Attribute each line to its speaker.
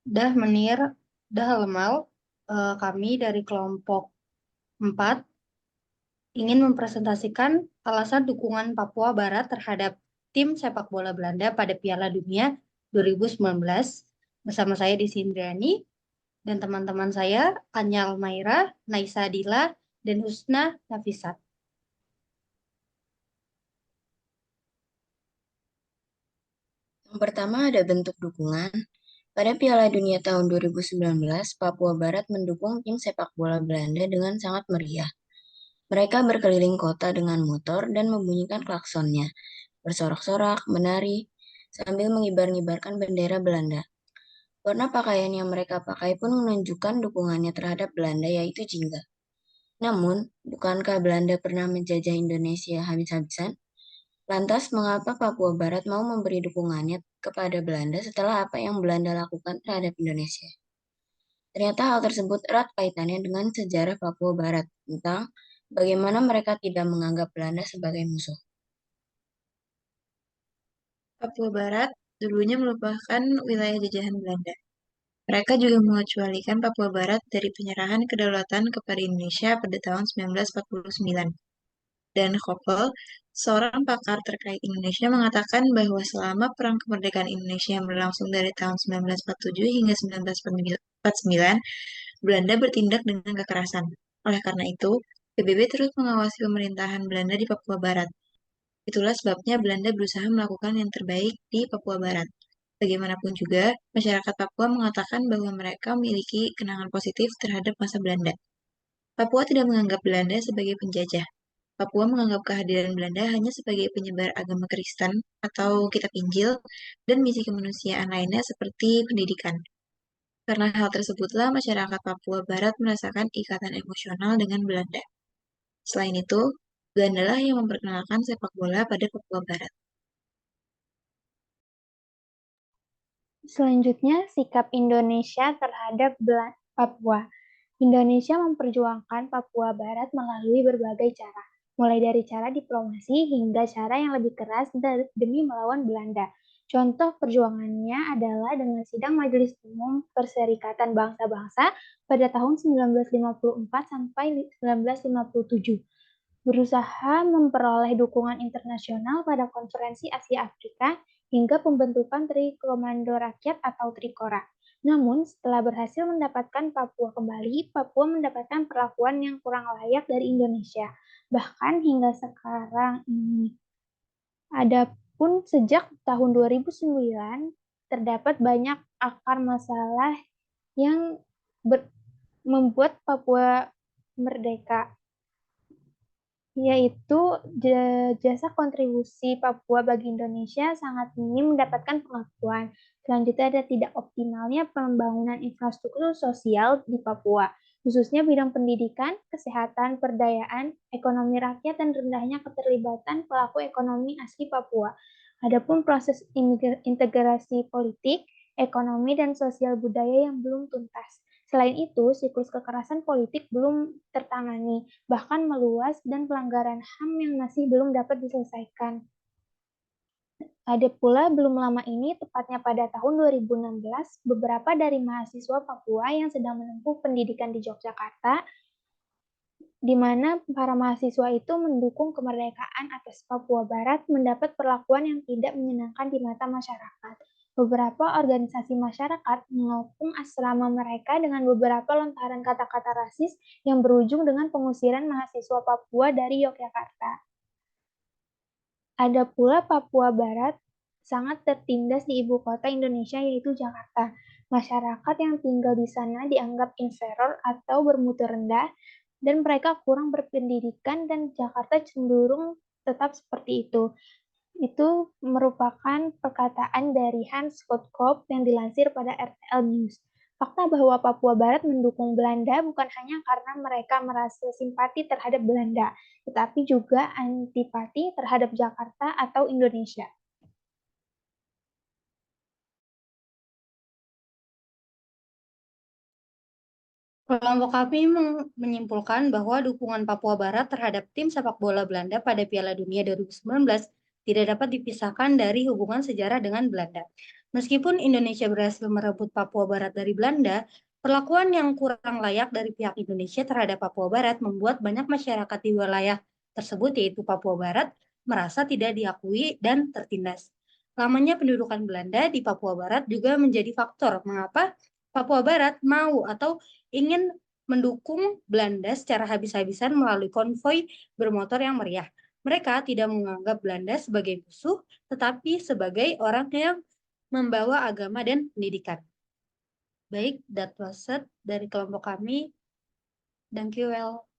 Speaker 1: Dah Menir, dah Lemal, kami dari kelompok 4 ingin mempresentasikan alasan dukungan Papua Barat terhadap tim sepak bola Belanda pada Piala Dunia 2019. Bersama saya di Indriani dan teman-teman saya Anyal Maira, Naisa Dila, dan Husna Nafisat.
Speaker 2: Yang pertama ada bentuk dukungan. Pada Piala Dunia tahun 2019, Papua Barat mendukung tim sepak bola Belanda dengan sangat meriah. Mereka berkeliling kota dengan motor dan membunyikan klaksonnya, bersorak-sorak, menari, sambil mengibar-ngibarkan bendera Belanda. Warna pakaian yang mereka pakai pun menunjukkan dukungannya terhadap Belanda, yaitu jingga. Namun, bukankah Belanda pernah menjajah Indonesia habis-habisan? Lantas, mengapa Papua Barat mau memberi dukungannya kepada Belanda setelah apa yang Belanda lakukan terhadap Indonesia? Ternyata hal tersebut erat kaitannya dengan sejarah Papua Barat tentang bagaimana mereka tidak menganggap Belanda sebagai musuh.
Speaker 3: Papua Barat dulunya merupakan wilayah jajahan Belanda. Mereka juga mengecualikan Papua Barat dari penyerahan kedaulatan kepada Indonesia pada tahun 1949. Dan Koppel, seorang pakar terkait Indonesia, mengatakan bahwa selama Perang Kemerdekaan Indonesia yang berlangsung dari tahun 1947 hingga 1949, Belanda bertindak dengan kekerasan. Oleh karena itu, PBB terus mengawasi pemerintahan Belanda di Papua Barat. Itulah sebabnya Belanda berusaha melakukan yang terbaik di Papua Barat. Bagaimanapun juga, masyarakat Papua mengatakan bahwa mereka memiliki kenangan positif terhadap masa Belanda. Papua tidak menganggap Belanda sebagai penjajah. Papua menganggap kehadiran Belanda hanya sebagai penyebar agama Kristen atau kitab Injil dan misi kemanusiaan lainnya seperti pendidikan. Karena hal tersebutlah masyarakat Papua Barat merasakan ikatan emosional dengan Belanda. Selain itu, Belanda lah yang memperkenalkan sepak bola pada Papua Barat.
Speaker 4: Selanjutnya, sikap Indonesia terhadap Papua. Indonesia memperjuangkan Papua Barat melalui berbagai cara, mulai dari cara diplomasi hingga cara yang lebih keras demi melawan Belanda. Contoh perjuangannya adalah dengan sidang Majelis Umum Perserikatan Bangsa-Bangsa pada tahun 1954 sampai 1957, berusaha memperoleh dukungan internasional pada Konferensi Asia Afrika hingga pembentukan Trikomando Rakyat atau Trikora. Namun, setelah berhasil mendapatkan Papua kembali, Papua mendapatkan perlakuan yang kurang layak dari Indonesia. Bahkan hingga sekarang ini. Adapun sejak tahun 2009, terdapat banyak akar masalah yang membuat Papua merdeka, yaitu jasa kontribusi Papua bagi Indonesia sangat minim mendapatkan pengakuan. Selanjutnya ada tidak optimalnya pembangunan infrastruktur sosial di Papua, khususnya bidang pendidikan, kesehatan, perdayaan, ekonomi rakyat, dan rendahnya keterlibatan pelaku ekonomi asli Papua. Adapun proses integrasi politik, ekonomi, dan sosial budaya yang belum tuntas. Selain itu, siklus kekerasan politik belum tertangani, bahkan meluas, dan pelanggaran HAM yang masih belum dapat diselesaikan. Ada pula belum lama ini, tepatnya pada tahun 2016, beberapa dari mahasiswa Papua yang sedang menempuh pendidikan di Yogyakarta, di mana para mahasiswa itu mendukung kemerdekaan atas Papua Barat, mendapat perlakuan yang tidak menyenangkan di mata masyarakat. Beberapa organisasi masyarakat mengepung asrama mereka dengan beberapa lontaran kata-kata rasis yang berujung dengan pengusiran mahasiswa Papua dari Yogyakarta. Ada pula Papua Barat sangat tertindas di ibu kota Indonesia, yaitu Jakarta. Masyarakat yang tinggal di sana dianggap inferior atau bermutu rendah, dan mereka kurang berpendidikan, dan Jakarta cenderung tetap seperti itu. Itu merupakan perkataan dari Hans Kotkop yang dilansir pada RTL News. Fakta bahwa Papua Barat mendukung Belanda bukan hanya karena mereka merasa simpati terhadap Belanda, tetapi juga antipati terhadap Jakarta atau Indonesia.
Speaker 1: Kelompok kami menyimpulkan bahwa dukungan Papua Barat terhadap tim sepak bola Belanda pada Piala Dunia 2019 tidak dapat dipisahkan dari hubungan sejarah dengan Belanda. Meskipun Indonesia berhasil merebut Papua Barat dari Belanda, perlakuan yang kurang layak dari pihak Indonesia terhadap Papua Barat membuat banyak masyarakat di wilayah tersebut, yaitu Papua Barat, merasa tidak diakui dan tertindas. Lamanya pendudukan Belanda di Papua Barat juga menjadi faktor mengapa Papua Barat mau atau ingin mendukung Belanda secara habis-habisan melalui konvoi bermotor yang meriah. Mereka tidak menganggap Belanda sebagai musuh, tetapi sebagai orang yang membawa agama dan pendidikan. Baik, that was it dari kelompok kami. Thank you well.